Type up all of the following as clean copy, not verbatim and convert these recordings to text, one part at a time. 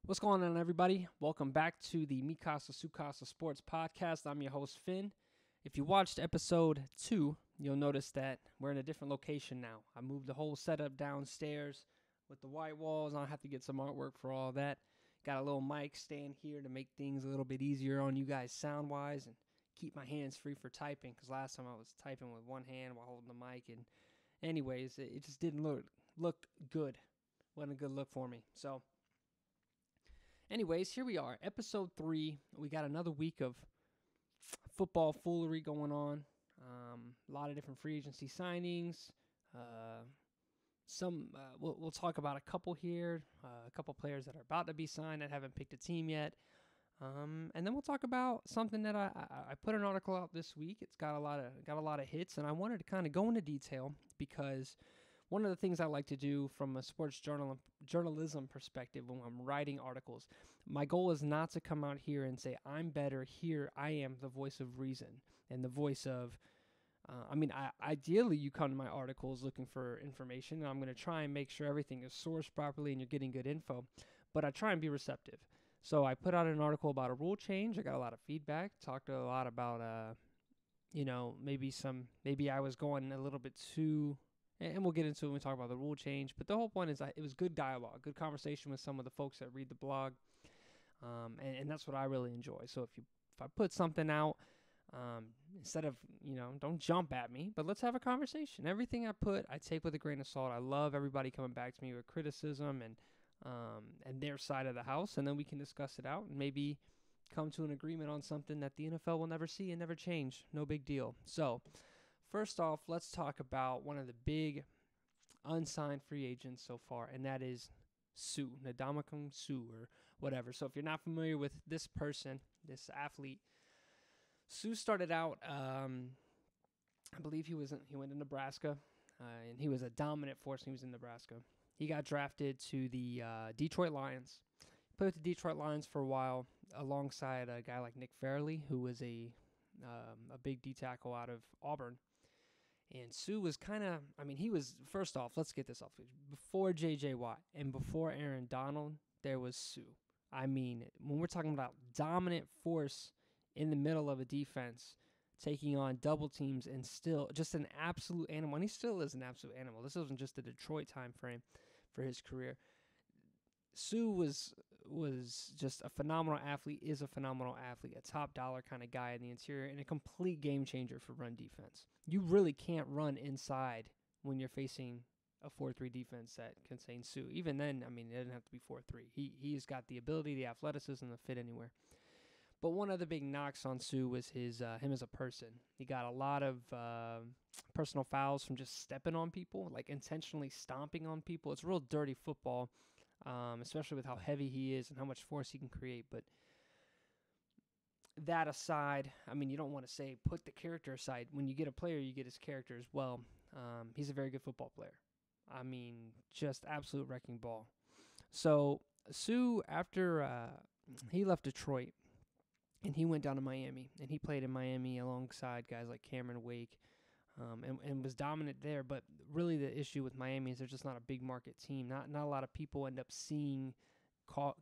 What's going on, everybody? Welcome back to the MCSC Sports Podcast. I'm your host, Finn. If you watched episode 2, you'll notice that we're in a different location now. I moved the whole setup downstairs with the white walls. I'll have to get some artwork for all that. Got a little mic stand here to make things a little bit easier on you guys sound-wise and keep my hands free for typing, because last time I was typing with one hand while holding the mic. And anyways, it just didn't look good. Wasn't a good look for me. So anyways, here we are, episode 3. We got another week of football foolery going on. A lot of different free agency signings. We'll talk about a couple here, a couple players that are about to be signed that haven't picked a team yet. And then we'll talk about something that I put an article out this week. It's got a lot of hits, and I wanted to kind of go into detail because one of the things I like to do from a sports journalism perspective when I'm writing articles, my goal is not to come out here and say, I'm better, here I am the voice of reason and the voice of, ideally you come to my articles looking for information, and I'm going to try and make sure everything is sourced properly and you're getting good info, but I try and be receptive. So I put out an article about a rule change. I got a lot of feedback, talked a lot about, maybe I was going a little bit too, and we'll get into it when we talk about the rule change. But the whole point is it was good dialogue, good conversation with some of the folks that read the blog. And that's what I really enjoy. So if I put something out, instead of, don't jump at me, but let's have a conversation. Everything I put, I take with a grain of salt. I love everybody coming back to me with criticism and their side of the house. And then we can discuss it out and maybe come to an agreement on something that the NFL will never see and never change. No big deal. So first off, let's talk about one of the big unsigned free agents so far, and that is Suh, Ndamukong Suh, or whatever. So if you're not familiar with this person, this athlete, Suh started out, I believe he went to Nebraska, and he was a dominant force when he was in Nebraska. He got drafted to the Detroit Lions. Played with the Detroit Lions for a while alongside a guy like Nick Fairley, who was a big D tackle out of Auburn. And Suh was first off, let's get this off. Before J.J. Watt and before Aaron Donald, there was Suh. I mean, when we're talking about dominant force in the middle of a defense, taking on double teams and still just an absolute animal. And he still is an absolute animal. This wasn't just the Detroit time frame for his career. Suh was just a phenomenal athlete, is a phenomenal athlete, a top dollar kind of guy in the interior, and a complete game changer for run defense. You really can't run inside when you're facing a 4-3 defense that contains Suh. Even then, it doesn't have to be 4-3. He's got the ability, the athleticism to fit anywhere. But one of the big knocks on Suh was him as a person. He got a lot of personal fouls from just stepping on people, like intentionally stomping on people. It's real dirty football. Especially with how heavy he is and how much force he can create. But that aside, you don't want to say put the character aside. When you get a player, you get his character as well. He's a very good football player. Just absolute wrecking ball. So Suh, after he left Detroit and he went down to Miami, and he played in Miami alongside guys like Cameron Wake, and was dominant there. But really the issue with Miami is they're just not a big market team. Not a lot of people end up seeing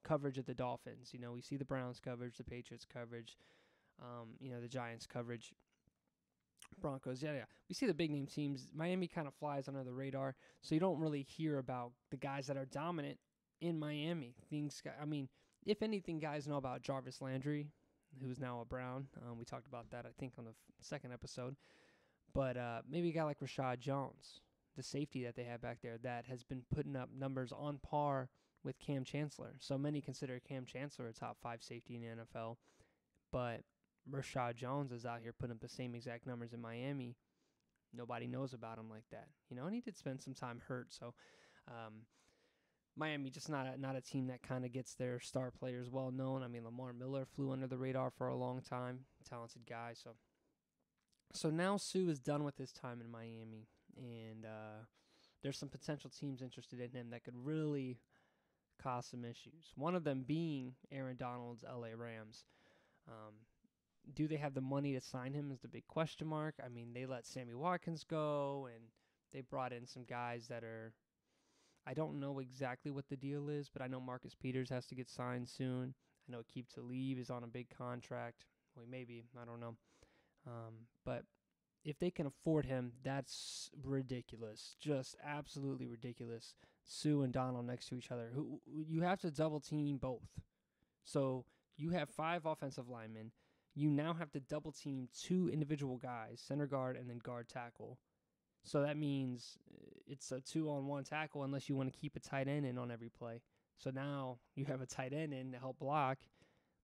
coverage of the Dolphins. We see the Browns coverage, the Patriots coverage, the Giants coverage, Broncos. Yeah. We see the big name teams. Miami kind of flies under the radar, so you don't really hear about the guys that are dominant in Miami. If anything, guys know about Jarvis Landry, who's now a Brown. We talked about that, I think, on the second episode. But maybe a guy like Rashad Jones, the safety that they have back there, that has been putting up numbers on par with Cam Chancellor. So many consider Cam Chancellor a top 5 safety in the NFL. But Rashad Jones is out here putting up the same exact numbers in Miami. Nobody knows about him like that. And he did spend some time hurt. So Miami just not a team that kind of gets their star players well known. Lamar Miller flew under the radar for a long time. Talented guy. So now Suh is done with his time in Miami, and there's some potential teams interested in him that could really cause some issues. One of them being Aaron Donald's LA Rams. Do they have the money to sign him is the big question mark. They let Sammy Watkins go, and they brought in some guys that are, I don't know exactly what the deal is, but I know Marcus Peters has to get signed soon. I know Keep Talib is on a big contract. Well, maybe. I don't know. But if they can afford him, that's ridiculous. Just absolutely ridiculous. Suh and Donald next to each other. You have to double team both. So you have 5 offensive linemen. You now have to double team 2 individual guys, center guard and then guard tackle. So that means it's a 2-on-1 tackle unless you want to keep a tight end in on every play. So now you have a tight end in to help block,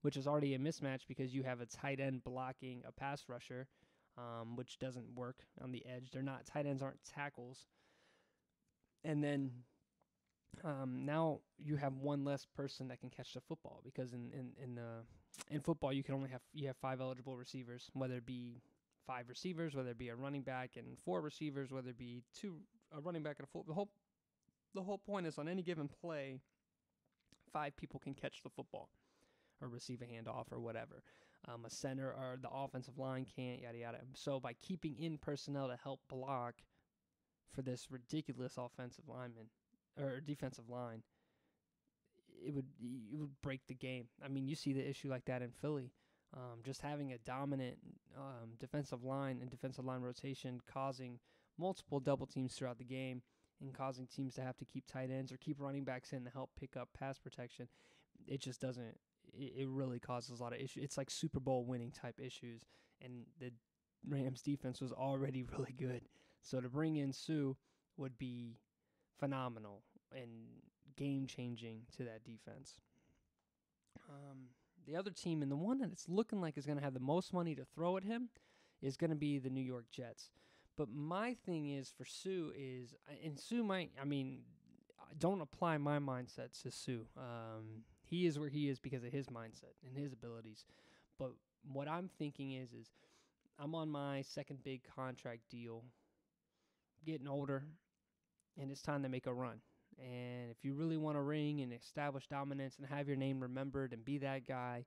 which is already a mismatch because you have a tight end blocking a pass rusher, which doesn't work on the edge. Tight ends aren't tackles. And then now you have one less person that can catch the football because in football you have 5 eligible receivers, whether it be 5 receivers, whether it be a running back and 4 receivers, whether it be a running back and a full. The whole point is on any given play, 5 people can catch the football or receive a handoff or whatever. A center or the offensive line can't, yada yada. So by keeping in personnel to help block for this ridiculous offensive lineman or defensive line, it would break the game. I mean, you see the issue like that in Philly. Just having a dominant defensive line and defensive line rotation causing multiple double teams throughout the game and causing teams to have to keep tight ends or keep running backs in to help pick up pass protection. It just doesn't. It really causes a lot of issues. It's like Super Bowl winning type issues, and the Rams defense was already really good. So to bring in Suh would be phenomenal and game-changing to that defense. The other team, and the one that it's looking like is going to have the most money to throw at him, is going to be the New York Jets. But my thing is for Suh is, and Suh don't apply my mindset to Suh. He is where he is because of his mindset and his abilities. But what I'm thinking is I'm on my second big contract deal, getting older, and it's time to make a run. And if you really want to ring and establish dominance and have your name remembered and be that guy,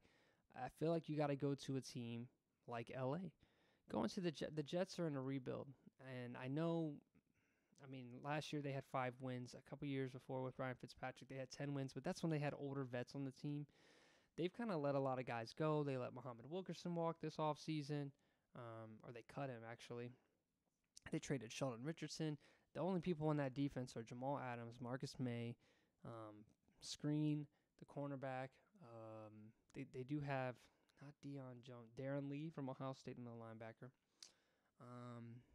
I feel like you got to go to a team like LA. Going to the Jets are in a rebuild. And last year they had 5 wins. A couple years before with Ryan Fitzpatrick, they had 10 wins. But that's when they had older vets on the team. They've kind of let a lot of guys go. They let Muhammad Wilkerson walk this offseason. Or they cut him, actually. They traded Sheldon Richardson. The only people on that defense are Jamal Adams, Marcus May, Screen, the cornerback. They do have, not Deion Jones, Darren Lee from Ohio State, middle linebacker.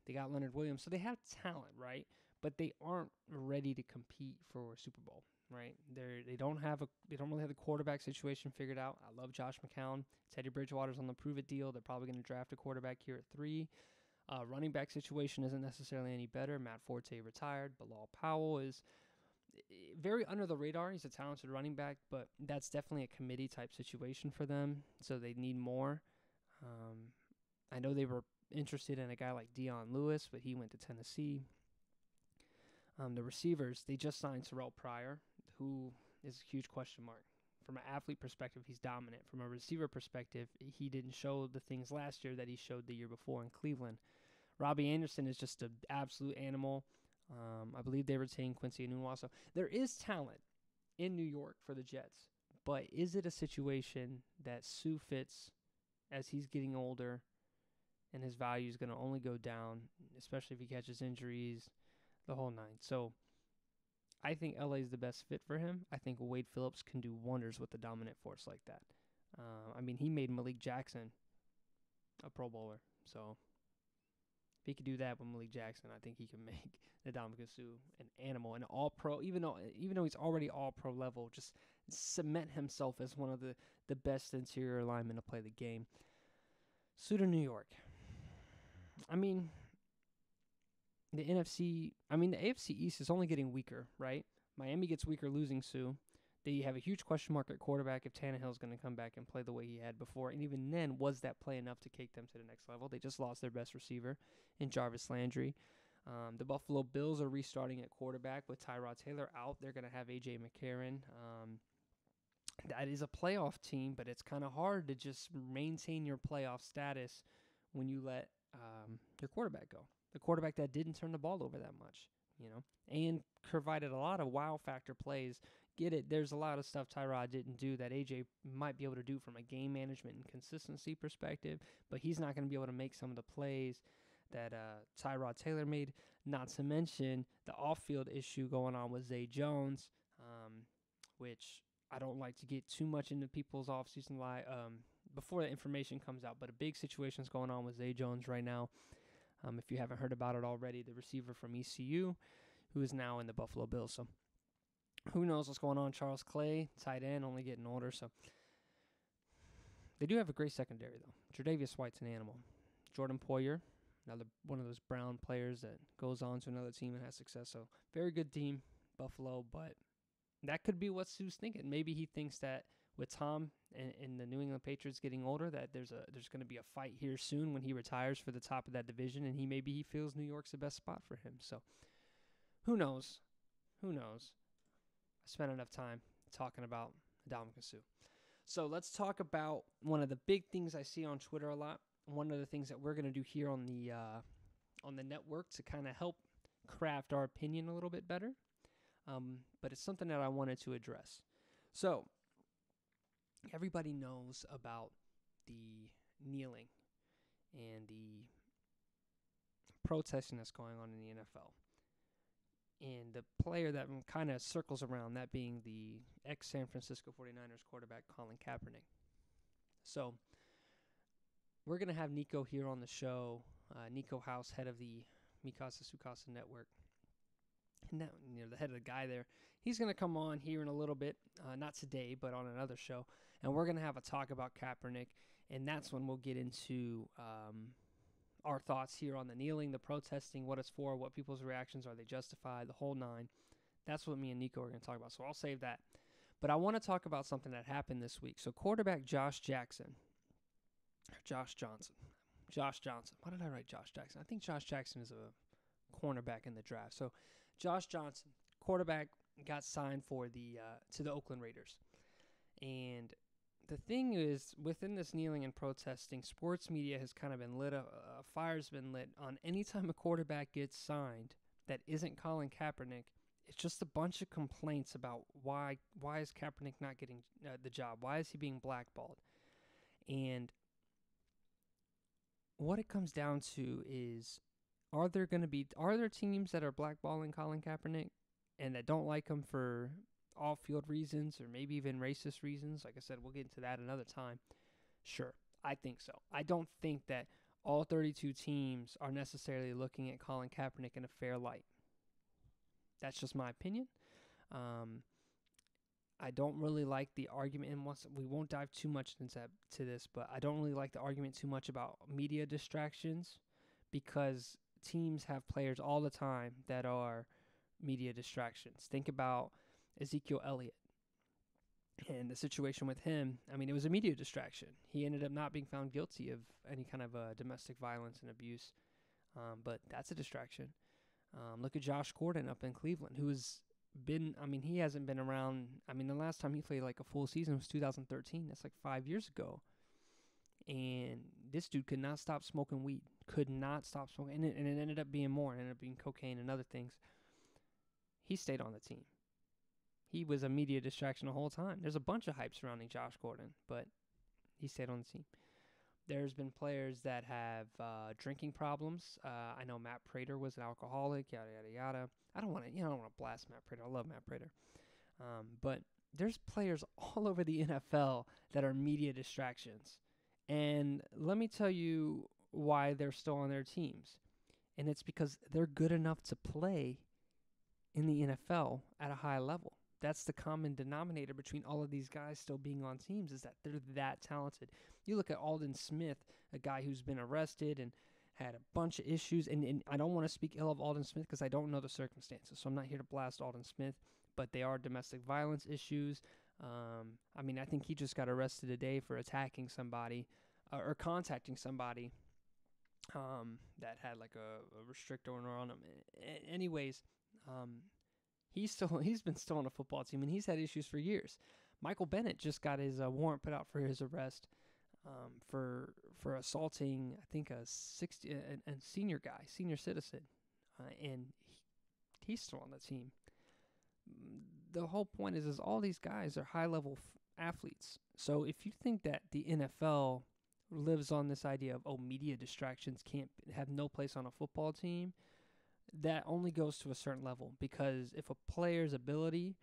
They got Leonard Williams. So they have talent, right? But they aren't ready to compete for Super Bowl, right? They don't really have the quarterback situation figured out. I love Josh McCown. Teddy Bridgewater's on the prove-it deal. They're probably going to draft a quarterback here at 3. Running back situation isn't necessarily any better. Matt Forte retired. Bilal Powell is very under the radar. He's a talented running back, but that's definitely a committee type situation for them, so they need more. I know they were interested in a guy like Dion Lewis, but he went to Tennessee. The receivers, they just signed Terrell Pryor, who is a huge question mark. From an athlete perspective, he's dominant. From a receiver perspective, he didn't show the things last year that he showed the year before in Cleveland. Robbie Anderson is just an absolute animal. I believe they retained Quincy Enunwa. So there is talent in New York for the Jets, but is it a situation that Suh fits as he's getting older and his value is going to only go down, especially if he catches injuries, the whole 9. So I think LA is the best fit for him. I think Wade Phillips can do wonders with a dominant force like that. He made Malik Jackson a Pro Bowler. So if he could do that with Malik Jackson, I think he can make Ndamukong Suh an animal, an all-pro. Even though he's already all-pro level, just cement himself as one of the best interior linemen to play the game. Suh to New York. The AFC East is only getting weaker, right? Miami gets weaker losing Suh. They have a huge question mark at quarterback if Tannehill's going to come back and play the way he had before. And even then, was that play enough to take them to the next level? They just lost their best receiver in Jarvis Landry. The Buffalo Bills are restarting at quarterback with Tyrod Taylor out. They're going to have A.J. McCarron. That is a playoff team, but it's kind of hard to just maintain your playoff status when you let your quarterback go. The quarterback that didn't turn the ball over that much. and provided a lot of wow factor plays. Get it? There's a lot of stuff Tyrod didn't do that AJ might be able to do from a game management and consistency perspective, but he's not going to be able to make some of the plays that Tyrod Taylor made, not to mention the off-field issue going on with Zay Jones, which I don't like to get too much into people's off-season before the information comes out, but a big situation is going on with Zay Jones right now. If you haven't heard about it already, the receiver from ECU, who is now in the Buffalo Bills. So who knows what's going on? Charles Clay, tight end, only getting older. So they do have a great secondary, though. Tre'Davious White's an animal. Jordan Poyer, another one of those Brown players that goes on to another team and has success. So very good team, Buffalo, but that could be what Suh's thinking. Maybe he thinks that with Tom and the New England Patriots getting older, that there's going to be a fight here soon when he retires for the top of that division, and he feels New York's the best spot for him. So who knows? Who knows? I spent enough time talking about Ndamukong Suh. So let's talk about one of the big things I see on Twitter a lot. One of the things that we're going to do here on the network to kind of help craft our opinion a little bit better. But it's something that I wanted to address. So everybody knows about the kneeling and the protesting that's going on in the NFL. And the player that kind of circles around, that being the ex-San Francisco 49ers quarterback, Colin Kaepernick. So we're going to have Nico here on the show, Nico House, head of the Mikasa Sukasa Network. And now, the head of the guy there, he's going to come on here in a little bit, not today, but on another show. And we're going to have a talk about Kaepernick, and that's when we'll get into our thoughts here on the kneeling, the protesting, what it's for, what people's reactions are, they justified, the whole nine. That's what me and Nico are going to talk about, so I'll save that. But I want to talk about something that happened this week. So quarterback Josh Johnson. Why did I write Josh Jackson? I think Josh Jackson is a cornerback in the draft. So Josh Johnson, quarterback, got signed for to the Oakland Raiders. And the thing is, within this kneeling and protesting, sports media has kind of been lit up. A fire's been lit on any time a quarterback gets signed that isn't Colin Kaepernick. It's just a bunch of complaints about why is Kaepernick not getting the job? Why is he being blackballed? And what it comes down to is, are there teams that are blackballing Colin Kaepernick and that don't like him for off-field reasons or maybe even racist reasons? Like I said, we'll get into that another time. Sure, I think so. I don't think that all 32 teams are necessarily looking at Colin Kaepernick in a fair light. That's just my opinion. I don't really like the argument, and we won't dive too much into this, but I don't really like the argument too much about media distractions, because teams have players all the time that are media distractions. Think about Ezekiel Elliott and the situation with him. I mean, it was a media distraction. He ended up not being found guilty of any kind of domestic violence and abuse, but that's a distraction. Look at Josh Gordon up in Cleveland, he hasn't been around. I mean, the last time he played like a full season was 2013. That's like 5 years ago. And this dude could not stop smoking weed. Could not stop smoking. And it ended up being more. It ended up being cocaine and other things. He stayed on the team. He was a media distraction the whole time. There's a bunch of hype surrounding Josh Gordon, but he stayed on the team. There's been players that have drinking problems. I know Matt Prater was an alcoholic, yada, yada, yada. I don't want to blast Matt Prater. I love Matt Prater. But there's players all over the NFL that are media distractions. And let me tell you why they're still on their teams. And it's because they're good enough to play in the NFL at a high level. That's the common denominator between all of these guys still being on teams, is that they're that talented. You look at Aldon Smith, a guy who's been arrested and had a bunch of issues. And I don't want to speak ill of Aldon Smith because I don't know the circumstances. So I'm not here to blast Aldon Smith, but they are domestic violence issues. I think he just got arrested today for attacking somebody or contacting somebody that had like a restrict order on him. Anyways, he's been still on a football team, and he's had issues for years. Michael Bennett just got his warrant put out for his arrest for assaulting, I think, a senior citizen, and He's still on the team. The whole point is all these guys are high-level athletes. So if you think that the NFL lives on this idea of, media distractions can't have no place on a football team, that only goes to a certain level. Because if a player's ability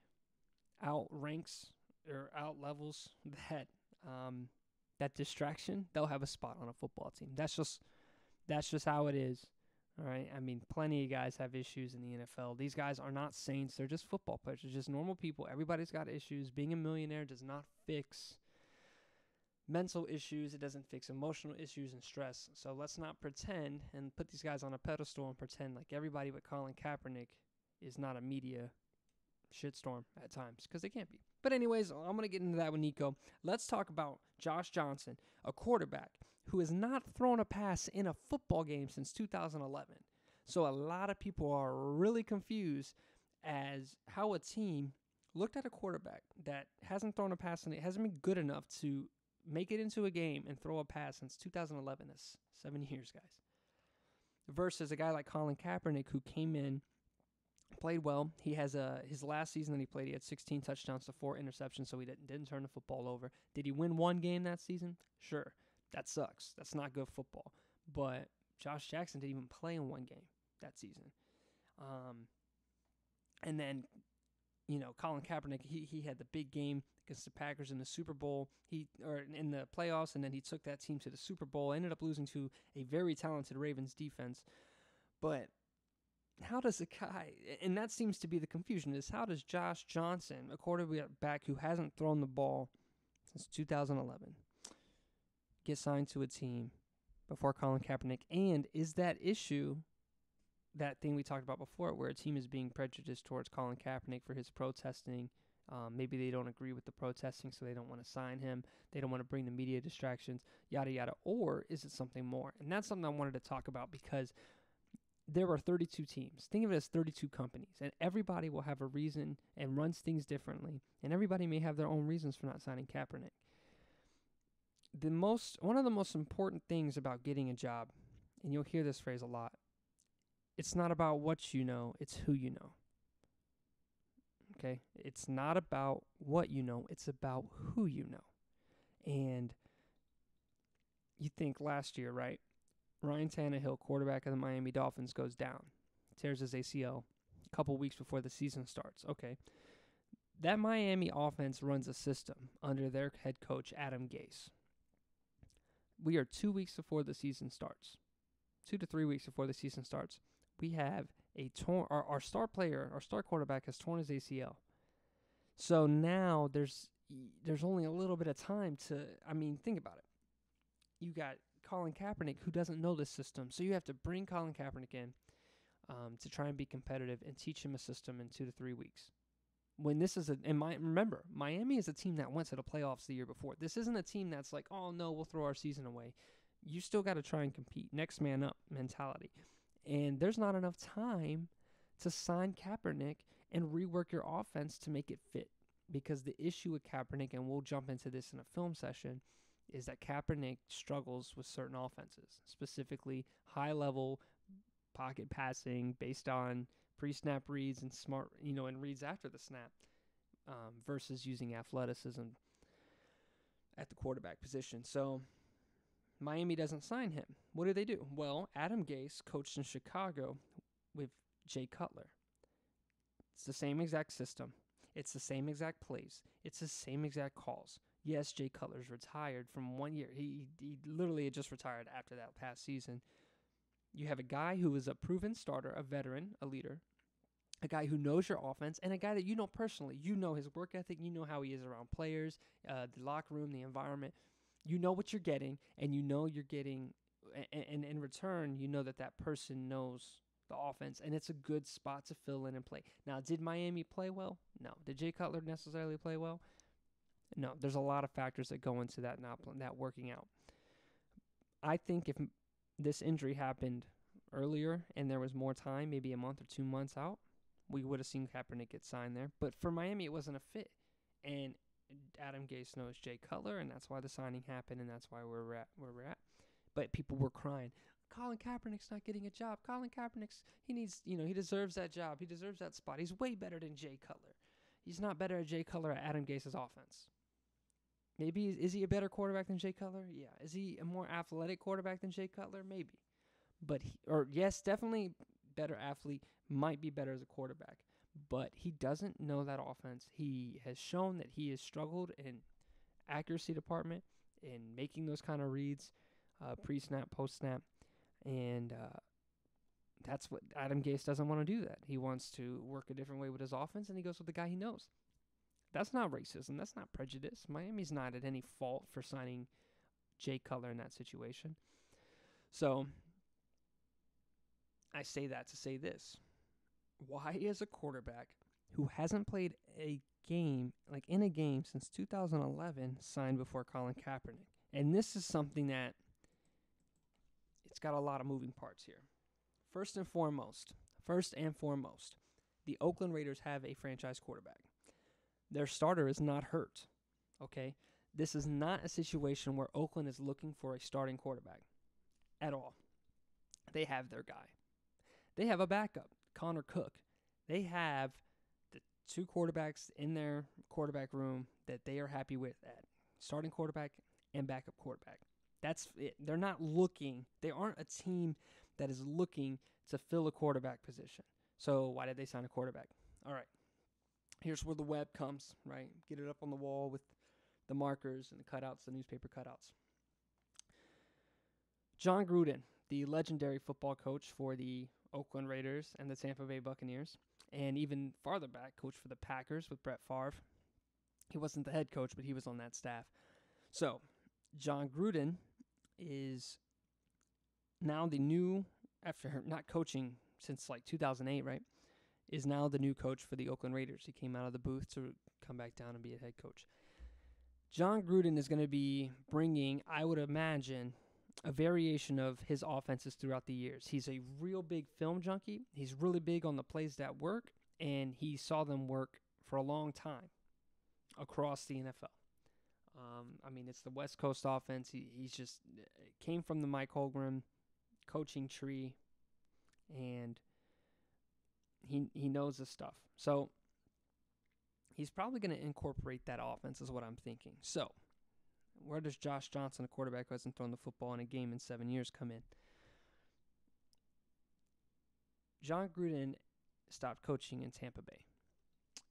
outranks or outlevels that distraction, they'll have a spot on a football team. That's just how it is. All right. I mean, plenty of guys have issues in the NFL. These guys are not saints. They're just football players. They're just normal people. Everybody's got issues. Being a millionaire does not fix mental issues. It doesn't fix emotional issues and stress. So let's not pretend and put these guys on a pedestal and pretend like everybody but Colin Kaepernick is not a media shitstorm at times, because they can't be. But anyways, I'm going to get into that with Nico. Let's talk about Josh Johnson, a quarterback who has not thrown a pass in a football game since 2011. So a lot of people are really confused as how a team looked at a quarterback that hasn't thrown a pass and it hasn't been good enough to make it into a game and throw a pass since 2011. That's 7 years, guys. Versus a guy like Colin Kaepernick, who came in, played well. He has his last season that he played, he had 16 touchdowns to 4 interceptions, so he didn't turn the football over. Did he win one game that season? Sure. That sucks. That's not good football. But Josh Jackson didn't even play in one game that season. And then, Colin Kaepernick, he had the big game against the Packers in the Super Bowl, or in the playoffs, and then he took that team to the Super Bowl, ended up losing to a very talented Ravens defense. But how does a guy, and that seems to be the confusion, is how does Josh Johnson, a quarterback who hasn't thrown the ball since 2011, get signed to a team before Colin Kaepernick? And is that issue, that thing we talked about before, where a team is being prejudiced towards Colin Kaepernick for his protesting? Maybe they don't agree with the protesting, so they don't want to sign him. They don't want to bring the media distractions, yada, yada. Or is it something more? And that's something I wanted to talk about, because there are 32 teams. Think of it as 32 companies, and everybody will have a reason and runs things differently, and everybody may have their own reasons for not signing Kaepernick. One of the most important things about getting a job, and you'll hear this phrase a lot, it's not about what you know, it's who you know. Okay? It's not about what you know, it's about who you know. And you think last year, right? Ryan Tannehill, quarterback of the Miami Dolphins, goes down. Tears his ACL a couple weeks before the season starts. Okay. That Miami offense runs a system under their head coach, Adam Gase. We are 2 weeks before the season starts. 2 to 3 weeks before the season starts. We have our star player, our star quarterback has torn his ACL. So now there's only a little bit of time think about it. You got Colin Kaepernick, who doesn't know this system. So you have to bring Colin Kaepernick in to try and be competitive and teach him a system in 2 to 3 weeks. When this is remember, Miami is a team that went to the playoffs the year before. This isn't a team that's like, oh no, we'll throw our season away. You still got to try and compete. Next man up mentality. And there's not enough time to sign Kaepernick and rework your offense to make it fit. Because the issue with Kaepernick, and we'll jump into this in a film session, is that Kaepernick struggles with certain offenses, specifically high-level pocket passing based on pre-snap reads and smart, and reads after the snap, versus using athleticism at the quarterback position. So Miami doesn't sign him. What do? Well, Adam Gase coached in Chicago with Jay Cutler. It's the same exact system. It's the same exact plays. It's the same exact calls. Yes, Jay Cutler's retired from 1 year. He literally had just retired after that past season. You have a guy who is a proven starter, a veteran, a leader, a guy who knows your offense, and a guy that you know personally. You know his work ethic. You know how he is around players, the locker room, the environment. You know what you're getting, and you know you're getting, and in return, you know that person knows the offense, and it's a good spot to fill in and play. Now, did Miami play well? No. Did Jay Cutler necessarily play well? No. There's a lot of factors that go into that working out. I think if this injury happened earlier and there was more time, maybe a month or 2 months out, we would have seen Kaepernick get signed there. But for Miami, it wasn't a fit. And Adam Gase knows Jay Cutler, and that's why the signing happened, and that's why we're at where we're at. But people were crying, Colin Kaepernick's not getting a job. Colin Kaepernick's, he deserves that job. He deserves that spot. He's way better than Jay Cutler. He's not better at Jay Cutler at Adam Gase's offense. Maybe, is he a better quarterback than Jay Cutler? Yeah. Is he a more athletic quarterback than Jay Cutler? Maybe. But, yes, definitely better athlete, might be better as a quarterback. But he doesn't know that offense. He has shown that he has struggled in accuracy department, in making those kind of reads, pre-snap, post-snap. And that's what Adam Gase doesn't want to do that. He wants to work a different way with his offense, and he goes with the guy he knows. That's not racism. That's not prejudice. Miami's not at any fault for signing Jay Cutler in that situation. So I say that to say this. Why is a quarterback who hasn't played a game, like in a game since 2011, signed before Colin Kaepernick? And this is something that it's got a lot of moving parts here. First and foremost, the Oakland Raiders have a franchise quarterback. Their starter is not hurt, okay? This is not a situation where Oakland is looking for a starting quarterback at all. They have their guy. They have a backup, Connor Cook. They have the two quarterbacks in their quarterback room that they are happy with at starting quarterback and backup quarterback. That's it. They're not looking. They aren't a team that is looking to fill a quarterback position. So why did they sign a quarterback? All right. Here's where the web comes, right? Get it up on the wall with the markers and the cutouts, the newspaper cutouts. John Gruden, the legendary football coach for the Oakland Raiders and the Tampa Bay Buccaneers, and even farther back, coach for the Packers with Brett Favre. He wasn't the head coach, but he was on that staff. So John Gruden is now the new, after not coaching since like 2008, right, is now the new coach for the Oakland Raiders. He came out of the booth to come back down and be a head coach. John Gruden is going to be bringing, I would imagine, a variation of his offenses throughout the years. He's a real big film junkie. He's really big on the plays that work, and he saw them work for a long time across the NFL. It's the West Coast offense. He's just came from the Mike Holmgren coaching tree, and he knows this stuff. So he's probably going to incorporate that offense is what I'm thinking. So where does Josh Johnson, a quarterback who hasn't thrown the football in a game in 7 years, come in? John Gruden stopped coaching in Tampa Bay.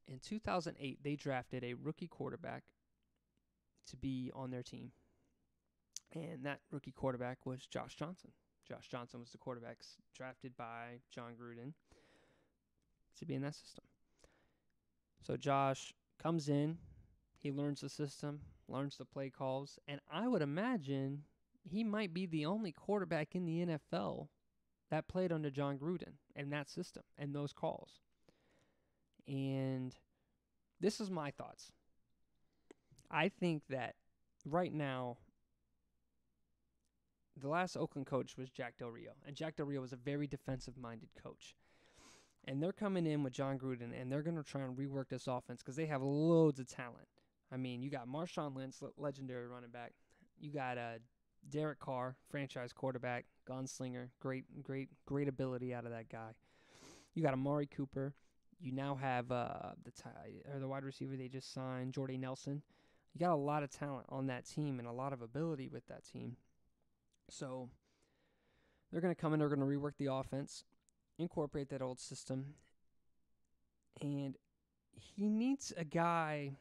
In 2008, they drafted a rookie quarterback to be on their team. And that rookie quarterback was Josh Johnson. Josh Johnson was the quarterback drafted by John Gruden to be in that system. So Josh comes in, he learns the system, learns the play calls, and I would imagine he might be the only quarterback in the NFL that played under John Gruden and that system and those calls. And this is my thoughts. I think that right now, the last Oakland coach was Jack Del Rio, and Jack Del Rio was a very defensive-minded coach. And they're coming in with John Gruden, and they're going to try and rework this offense because they have loads of talent. You got Marshawn Lynch, legendary running back. You got Derek Carr, franchise quarterback, gunslinger, great ability out of that guy. You got Amari Cooper. You now have the wide receiver they just signed, Jordy Nelson. You got a lot of talent on that team and a lot of ability with that team. So they're going to come in, they're going to rework the offense, incorporate that old system, and he needs a guy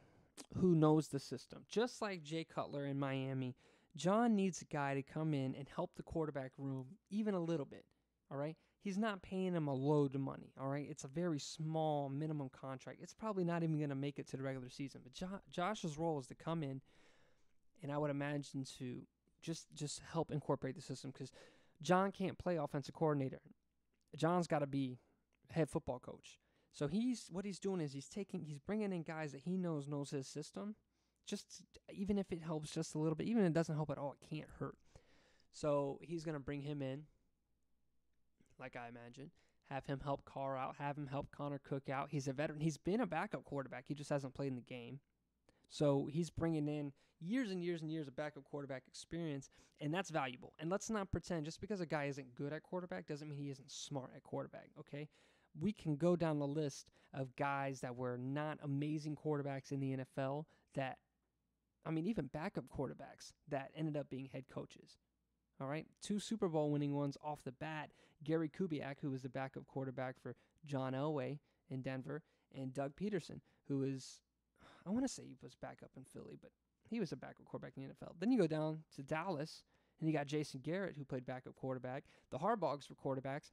who knows the system. Just like Jay Cutler in Miami, John needs a guy to come in and help the quarterback room even a little bit, all right? He's not paying him a load of money, all right? It's a very small minimum contract. It's probably not even going to make it to the regular season. But Josh's role is to come in, and I would imagine to just help incorporate the system because John can't play offensive coordinator. John's got to be head football coach. So what he's doing is he's bringing in guys that he knows his system. Just even if it helps just a little bit, even if it doesn't help at all, it can't hurt. So he's going to bring him in, like I imagine, have him help Carr out, have him help Connor Cook out. He's a veteran. He's been a backup quarterback. He just hasn't played in the game. So he's bringing in years and years and years of backup quarterback experience, and that's valuable. And let's not pretend just because a guy isn't good at quarterback doesn't mean he isn't smart at quarterback, okay? We can go down the list of guys that were not amazing quarterbacks in the NFL that, even backup quarterbacks that ended up being head coaches. All right, 2 Super Bowl winning ones off the bat. Gary Kubiak, who was the backup quarterback for John Elway in Denver, and Doug Peterson, who is, I want to say he was backup in Philly, but he was a backup quarterback in the NFL. Then you go down to Dallas, and you got Jason Garrett, who played backup quarterback. The Harbaughs were quarterbacks.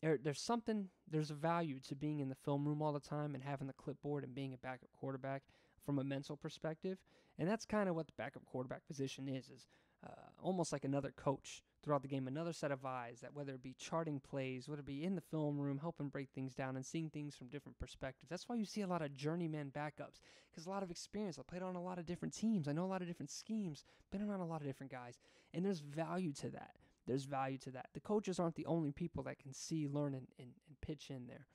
There's a value to being in the film room all the time and having the clipboard and being a backup quarterback from a mental perspective. And that's kind of what the backup quarterback position is almost like another coach throughout the game, another set of eyes that whether it be charting plays, whether it be in the film room, helping break things down and seeing things from different perspectives. That's why you see a lot of journeyman backups, because a lot of experience. I played on a lot of different teams. I know a lot of different schemes, been around a lot of different guys, and there's value to that. There's value to that. The coaches aren't the only people that can see, learn, and pitch in there.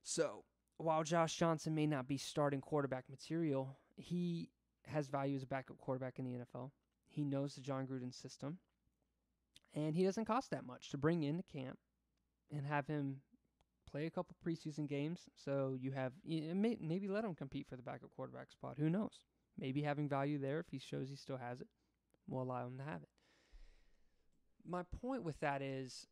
So while Josh Johnson may not be starting quarterback material, he has value as a backup quarterback in the NFL. He knows the John Gruden system, and he doesn't cost that much to bring into camp and have him play a couple preseason games. So you have maybe let him compete for the backup quarterback spot. Who knows? Maybe having value there, if he shows he still has it, will allow him to have it. My point with that is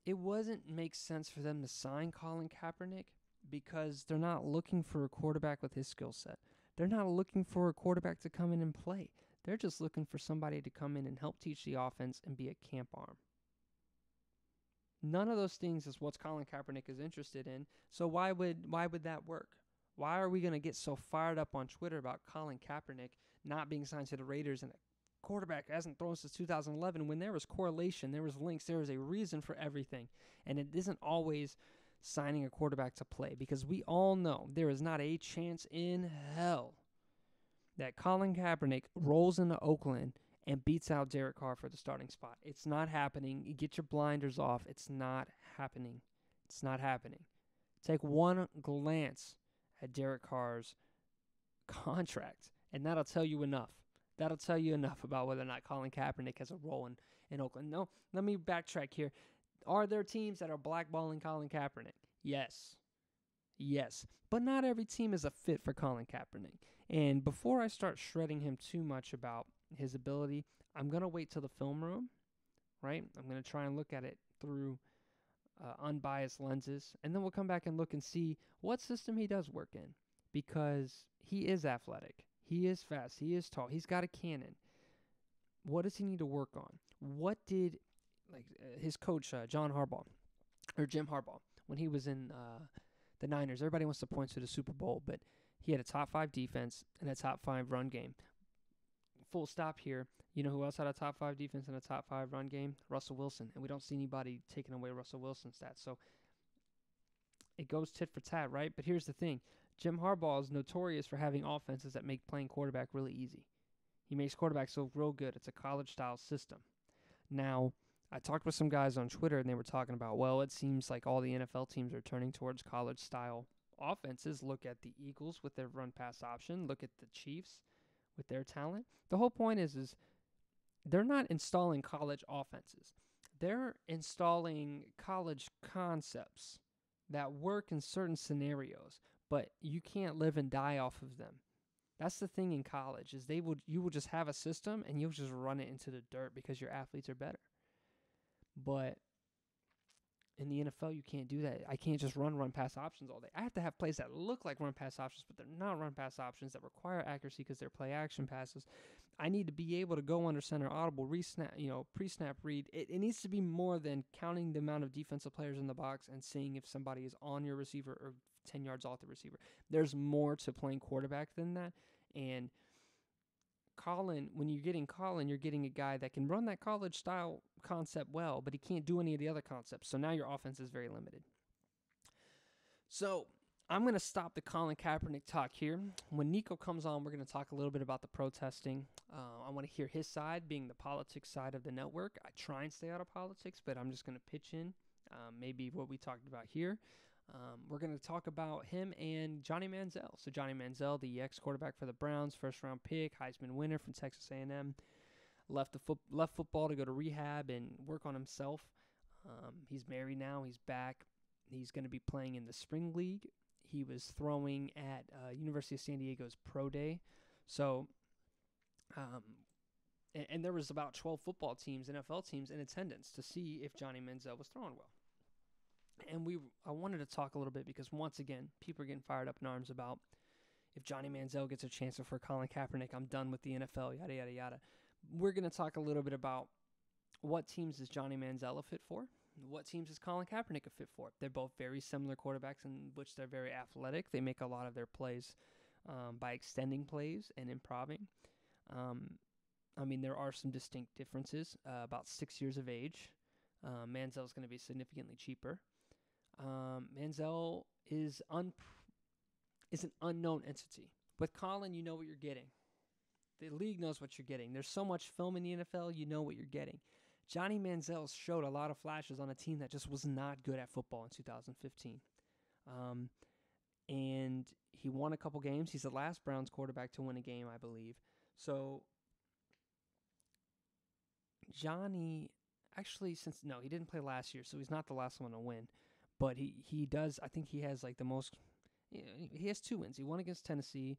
it wasn't make sense for them to sign Colin Kaepernick because they're not looking for a quarterback with his skill set. They're not looking for a quarterback to come in and play. They're just looking for somebody to come in and help teach the offense and be a camp arm. None of those things is what Colin Kaepernick is interested in. So why would that work? Why are we going to get so fired up on Twitter about Colin Kaepernick not being signed to the Raiders and a quarterback hasn't thrown since 2011 when there was correlation, there was links, there was a reason for everything. And it isn't always signing a quarterback to play, because we all know there is not a chance in hell that Colin Kaepernick rolls into Oakland and beats out Derek Carr for the starting spot. It's not happening. You get your blinders off. It's not happening. It's not happening. Take one glance at Derek Carr's contract, and that'll tell you enough. That'll tell you enough about whether or not Colin Kaepernick has a role in Oakland. No, let me backtrack here. Are there teams that are blackballing Colin Kaepernick? Yes. Yes. But not every team is a fit for Colin Kaepernick. And before I start shredding him too much about his ability, I'm going to wait till the film room, right? I'm going to try and look at it through unbiased lenses. And then we'll come back and look and see what system he does work in. Because he is athletic. He is fast. He is tall. He's got a cannon. What does he need to work on? What did his coach, Jim Harbaugh, when he was in the Niners, everybody wants to point to the Super Bowl, but he had a top 5 defense and a top 5 run game. Full stop here. You know who else had a top 5 defense and a top 5 run game? Russell Wilson. And we don't see anybody taking away Russell Wilson's stats. So it goes tit for tat, right? But here's the thing. Jim Harbaugh is notorious for having offenses that make playing quarterback really easy. He makes quarterbacks so real good. It's a college-style system. Now, I talked with some guys on Twitter, and they were talking about, well, it seems like all the NFL teams are turning towards college-style offenses. Look at the Eagles with their run-pass option. Look at the Chiefs with their talent. The whole point is they're not installing college offenses. They're installing college concepts that work in certain scenarios, but you can't live and die off of them. That's the thing in college, is you will just have a system and you'll just run it into the dirt because your athletes are better. But in the NFL, you can't do that. I can't just run pass options all day. I have to have plays that look like run pass options, but they're not run pass options, that require accuracy because they're play action passes. I need to be able to go under center, audible, pre-snap read. It needs to be more than counting the amount of defensive players in the box and seeing if somebody is on your receiver or 10 yards off the receiver. There's more to playing quarterback than that. And when you're getting Colin, you're getting a guy that can run that college-style concept well, but he can't do any of the other concepts. So now your offense is very limited. So I'm going to stop the Colin Kaepernick talk here. When Nico comes on, we're going to talk a little bit about the protesting. I want to hear his side, being the politics side of the network. I try and stay out of politics, but I'm just going to pitch in maybe what we talked about here. We're going to talk about him and Johnny Manziel. So Johnny Manziel, the ex-quarterback for the Browns, first-round pick, Heisman winner from Texas A&M, left football to go to rehab and work on himself. He's married now. He's back. He's going to be playing in the spring league. He was throwing at University of San Diego's Pro Day. So, and there was about 12 football teams, NFL teams, in attendance to see if Johnny Manziel was throwing well. And I wanted to talk a little bit because, once again, people are getting fired up in arms about if Johnny Manziel gets a chance for Colin Kaepernick, I'm done with the NFL, yada, yada, yada. We're going to talk a little bit about what teams is Johnny Manziel a fit for, what teams is Colin Kaepernick a fit for. They're both very similar quarterbacks in which they're very athletic. They make a lot of their plays by extending plays and improving. I mean, there are some distinct differences. About 6 years of age, Manziel is going to be significantly cheaper. Manziel is an unknown entity. With Colin, you know what you're getting. The league knows what you're getting. There's so much film in the NFL, you know what you're getting. Johnny Manziel showed a lot of flashes on a team that just was not good at football in 2015. And he won a couple games. He's the last Browns quarterback to win a game, I believe. So Johnny, actually, he didn't play last year, so he's not the last one to win. But he does, I think he has like the most, he has 2 wins. He won against Tennessee.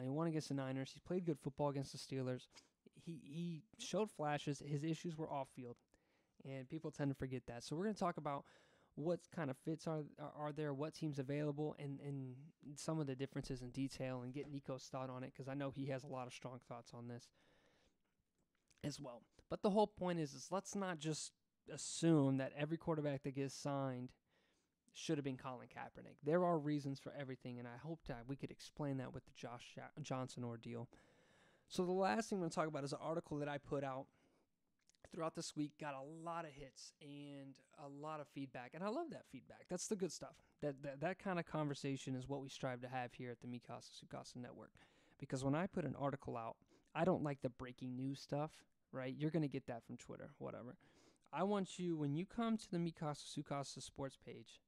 He won against the Niners. He's played good football against the Steelers. He showed flashes. His issues were off field, and people tend to forget that. So we're going to talk about what kind of fits are there, what teams available, and some of the differences in detail, and get Nico's thought on it because I know he has a lot of strong thoughts on this as well. But the whole point is let's not just assume that every quarterback that gets signed should have been Colin Kaepernick. There are reasons for everything, and I hope that we could explain that with the Josh Johnson ordeal. So the last thing I'm going to talk about is an article that I put out throughout this week. Got a lot of hits and a lot of feedback, and I love that feedback. That's the good stuff. That kind of conversation is what we strive to have here at the Mikasa Sukasa Network. Because when I put an article out, I don't like the breaking news stuff, right? You're going to get that from Twitter, whatever. I want you, when you come to the Mikasa Sukasa Sports page,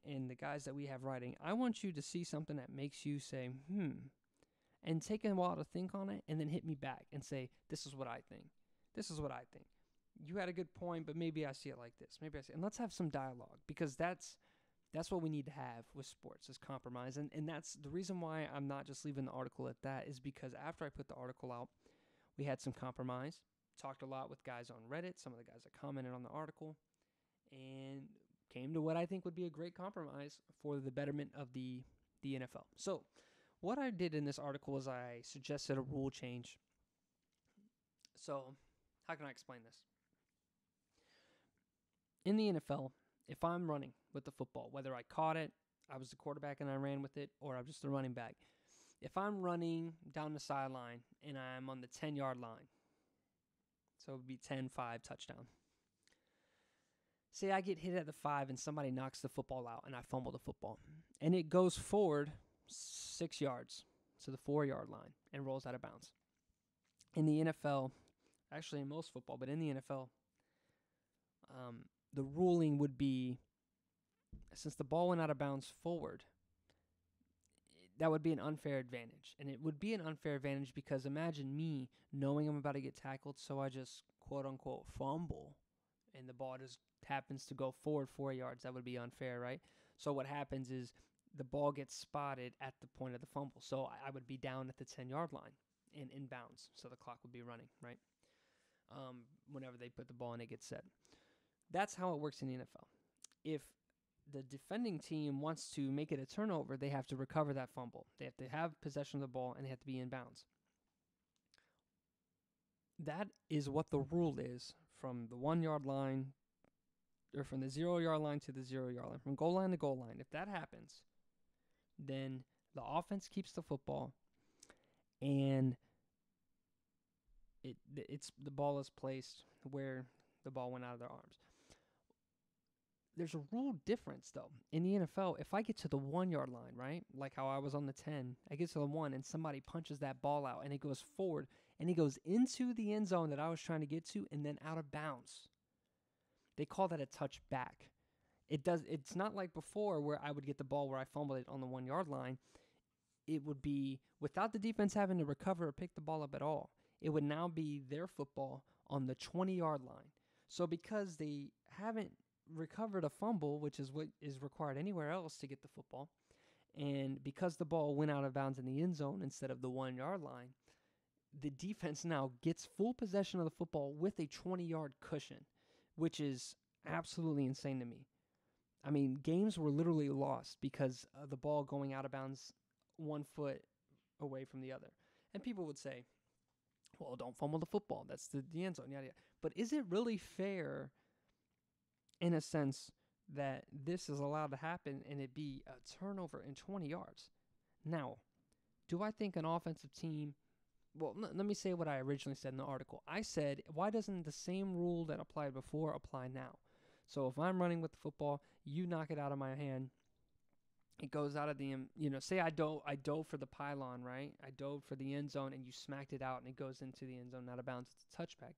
and the guys that we have writing, I want you to see something that makes you say, and take a while to think on it, and then hit me back and say, this is what I think. This is what I think. You had a good point, but maybe I see it like this. And let's have some dialogue, because that's what we need to have with sports, is compromise. And that's the reason why I'm not just leaving the article at that, is because after I put the article out, we had some compromise, talked a lot with guys on Reddit, some of the guys that commented on the article, and came to what I think would be a great compromise for the betterment of the NFL. So what I did in this article is I suggested a rule change. So how can I explain this? In the NFL, if I'm running with the football, whether I caught it, I was the quarterback and I ran with it, or I'm just the running back. If I'm running down the sideline and I'm on the 10-yard line, so it would be 10-5 touchdown. Say I get hit at the 5 and somebody knocks the football out and I fumble the football. And it goes forward 6 yards to the 4-yard line and rolls out of bounds. In the NFL, actually in most football, but in the NFL, the ruling would be, since the ball went out of bounds forward, that would be an unfair advantage. And it would be an unfair advantage because imagine me knowing I'm about to get tackled, so I just quote-unquote fumble, and the ball just happens to go forward 4 yards. That would be unfair, right? So what happens is the ball gets spotted at the point of the fumble. So I would be down at the 10-yard line and in bounds. So the clock would be running, right? Whenever they put the ball in, it gets set. That's how it works in the NFL. If the defending team wants to make it a turnover, they have to recover that fumble. They have to have possession of the ball, and they have to be in bounds. That is what the rule is from the 1-yard line, or from the 0-yard line to the 0-yard line, from goal line to goal line. If that happens, then the offense keeps the football, and the ball is placed where the ball went out of their arms. There's a rule difference, though. In the NFL, if I get to the 1-yard line, right, like how I was on the 10, I get to the 1, and somebody punches that ball out, and it goes forward, and it goes into the end zone that I was trying to get to, and then out of bounds. They call that a touchback. It's not like before where I would get the ball where I fumbled it on the 1 yard line. It would be without the defense having to recover or pick the ball up at all. It would now be their football on the 20-yard line. So because they haven't recovered a fumble, which is what is required anywhere else to get the football, and because the ball went out of bounds in the end zone instead of the 1 yard line, the defense now gets full possession of the football with a 20-yard cushion, which is absolutely insane to me. I mean, games were literally lost because of the ball going out of bounds 1 foot away from the other. And people would say, well, don't fumble the football. That's the end zone, yada, yada. But is it really fair, in a sense, that this is allowed to happen and it be a turnover in 20 yards? Now, do I think an offensive team... Well, let me say what I originally said in the article. I said, why doesn't the same rule that applied before apply now? So if I'm running with the football, you knock it out of my hand, it goes out of the, say I dove for the pylon, right? I dove for the end zone and you smacked it out and it goes into the end zone, out of bounds. It's a touchback.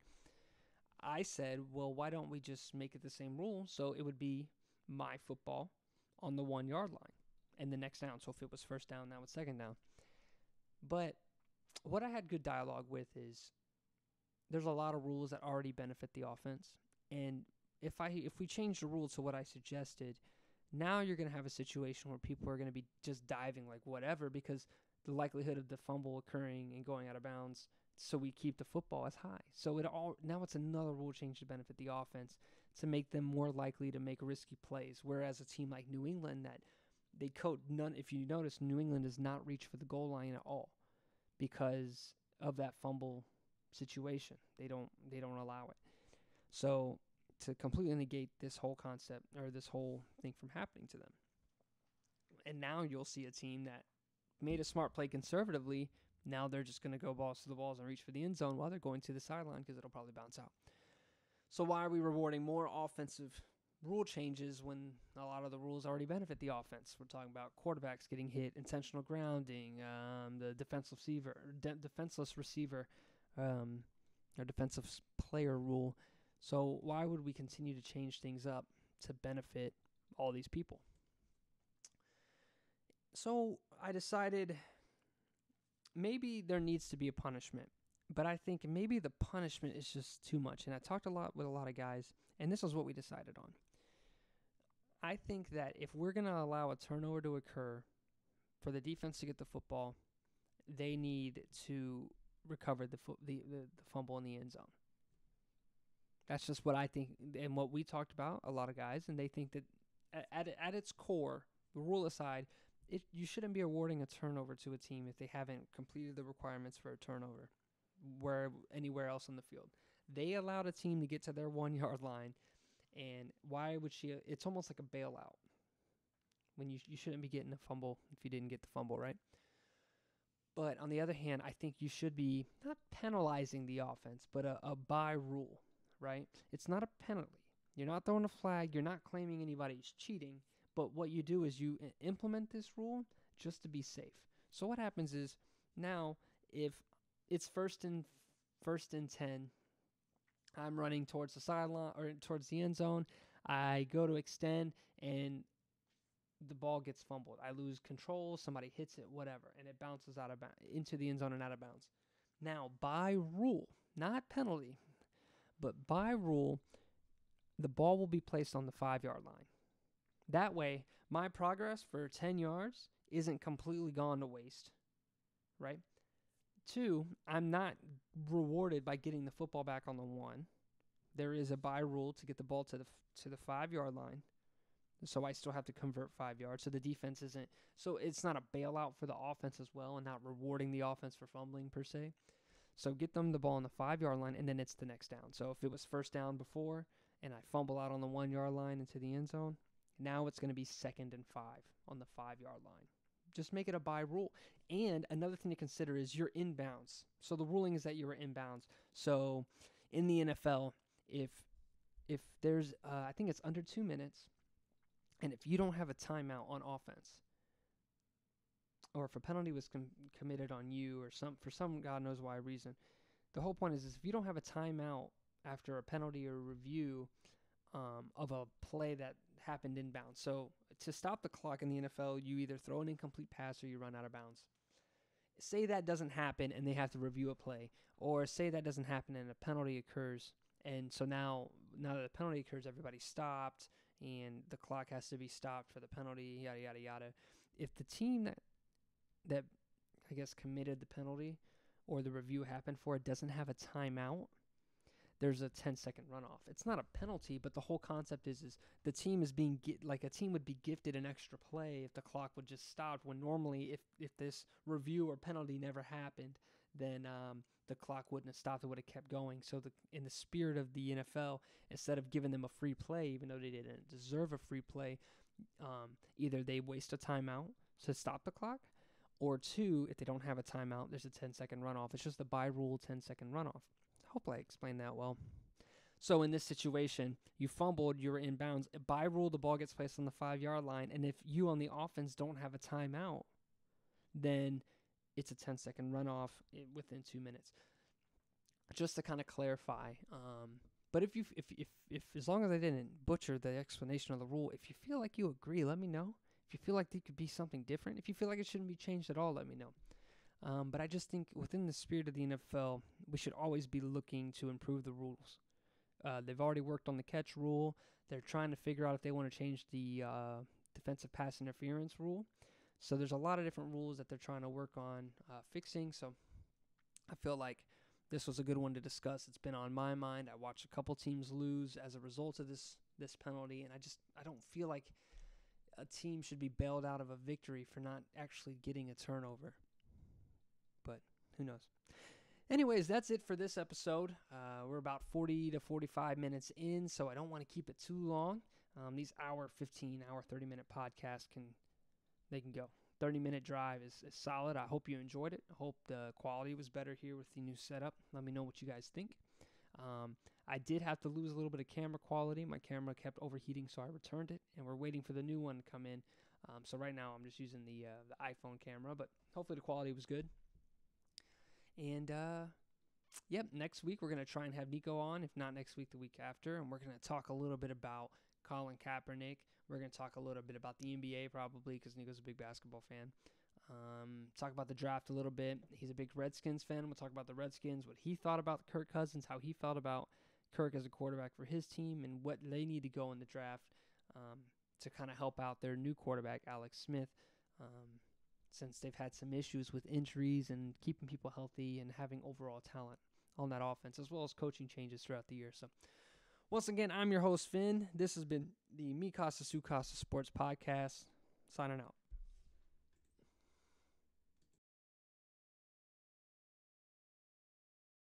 I said, well, why don't we just make it the same rule? So it would be my football on the 1 yard line and the next down. So if it was first down, now it's second down. But what I had good dialogue with is there's a lot of rules that already benefit the offense. And if we change the rule to what I suggested, now you're going to have a situation where people are going to be just diving like whatever because the likelihood of the fumble occurring and going out of bounds, so we keep the football as high. So now it's another rule change to benefit the offense to make them more likely to make risky plays. Whereas a team like New England, that they code none. If you notice, New England does not reach for the goal line at all because of that fumble situation. They don't allow it. So to completely negate this whole concept or this whole thing from happening to them. And now you'll see a team that made a smart play conservatively. Now they're just going to go balls to the walls and reach for the end zone while they're going to the sideline because it'll probably bounce out. So why are we rewarding more offensive rule changes when a lot of the rules already benefit the offense? We're talking about quarterbacks getting hit, intentional grounding, the defenseless receiver, or defensive player rule. So why would we continue to change things up to benefit all these people? So I decided maybe there needs to be a punishment, but I think maybe the punishment is just too much. And I talked a lot with a lot of guys, and this is what we decided on. I think that if we're going to allow a turnover to occur for the defense to get the football, they need to recover the fumble in the end zone. That's just what I think and what we talked about, a lot of guys, and they think that at its core, the rule aside, you shouldn't be awarding a turnover to a team if they haven't completed the requirements for a turnover anywhere else on the field. They allowed a team to get to their 1 yard line, and why would she? It's almost like a bailout when you shouldn't be getting a fumble if you didn't get the fumble, right? But on the other hand, I think you should be not penalizing the offense, but a bye rule, right? It's not a penalty. You're not throwing a flag. You're not claiming anybody's cheating. But what you do is you implement this rule just to be safe. So what happens is now if it's first and 10, I'm running towards the sideline or towards the end zone. I go to extend and the ball gets fumbled. I lose control. Somebody hits it, whatever, and it bounces out of into the end zone and out of bounds. Now, by rule, not penalty, but by rule, the ball will be placed on the 5 yard line. That way, my progress for 10 yards isn't completely gone to waste, right? 2, I'm not rewarded by getting the football back on the 1. There is a bye rule to get the ball to the 5 yard line. So I still have to convert 5 yards. So the defense isn't. So it's not a bailout for the offense as well and not rewarding the offense for fumbling per se. So get them the ball on the 5 yard line and then it's the next down. So if it was first down before and I fumble out on the 1 yard line into the end zone, now it's going to be 2nd and 5 on the 5 yard line. Just make it a bye rule. And another thing to consider is you're inbounds. So the ruling is that you were inbounds. So in the NFL, if there's, I think it's under 2 minutes, and if you don't have a timeout on offense, or if a penalty was committed on you or for some God knows why reason, the whole point is if you don't have a timeout after a penalty or a review of a play that happened inbounds. So to stop the clock in the NFL, you either throw an incomplete pass or you run out of bounds. Say that doesn't happen and they have to review a play, or say that doesn't happen and a penalty occurs. And so now that the penalty occurs, everybody's stopped and the clock has to be stopped for the penalty, yada, yada, yada. If the team that I guess committed the penalty or the review happened for it doesn't have a timeout, there's a 10-second runoff. It's not a penalty, but the whole concept is the team is being a team would be gifted an extra play if the clock would just stop. When normally, if this review or penalty never happened, then the clock wouldn't have stopped. It would have kept going. So in the spirit of the NFL, instead of giving them a free play, even though they didn't deserve a free play, either they waste a timeout to stop the clock, or two, if they don't have a timeout, there's a 10-second runoff. It's just the by rule 10-second runoff. Hope I explained that well. So in this situation, you fumbled, you were in bounds. By rule, the ball gets placed on the 5-yard line, and if you on the offense don't have a timeout, then it's a 10-second runoff within 2 minutes. Just to kind of clarify. But if as long as I didn't butcher the explanation of the rule, if you feel like you agree, let me know. If you feel like there could be something different, if you feel like it shouldn't be changed at all, let me know. But I just think within the spirit of the NFL, we should always be looking to improve the rules. They've already worked on the catch rule. They're trying to figure out if they want to change the defensive pass interference rule. So there's a lot of different rules that they're trying to work on fixing. So I feel like this was a good one to discuss. It's been on my mind. I watched a couple teams lose as a result of this penalty, and I don't feel like a team should be bailed out of a victory for not actually getting a turnover. But who knows? Anyways, that's it for this episode. We're about 40 to 45 minutes in, so I don't want to keep it too long. These 30-minute podcasts can go. 30-minute drive is solid. I hope you enjoyed it. I hope the quality was better here with the new setup. Let me know what you guys think. I did have to lose a little bit of camera quality. My camera kept overheating, so I returned it, and we're waiting for the new one to come in. So right now I'm just using the iPhone camera, but hopefully the quality was good. And, next week we're going to try and have Nico on, if not next week, the week after, and we're going to talk a little bit about Colin Kaepernick. We're going to talk a little bit about the NBA probably because Nico's a big basketball fan. Talk about the draft a little bit. He's a big Redskins fan. We'll talk about the Redskins, what he thought about Kirk Cousins, how he felt about Kirk as a quarterback for his team, and what they need to go in the draft to kind of help out their new quarterback, Alex Smith, since they've had some issues with injuries and keeping people healthy and having overall talent on that offense, as well as coaching changes throughout the year. So once again, I'm your host, Finn. This has been the MCSC Sports Podcast. Signing out.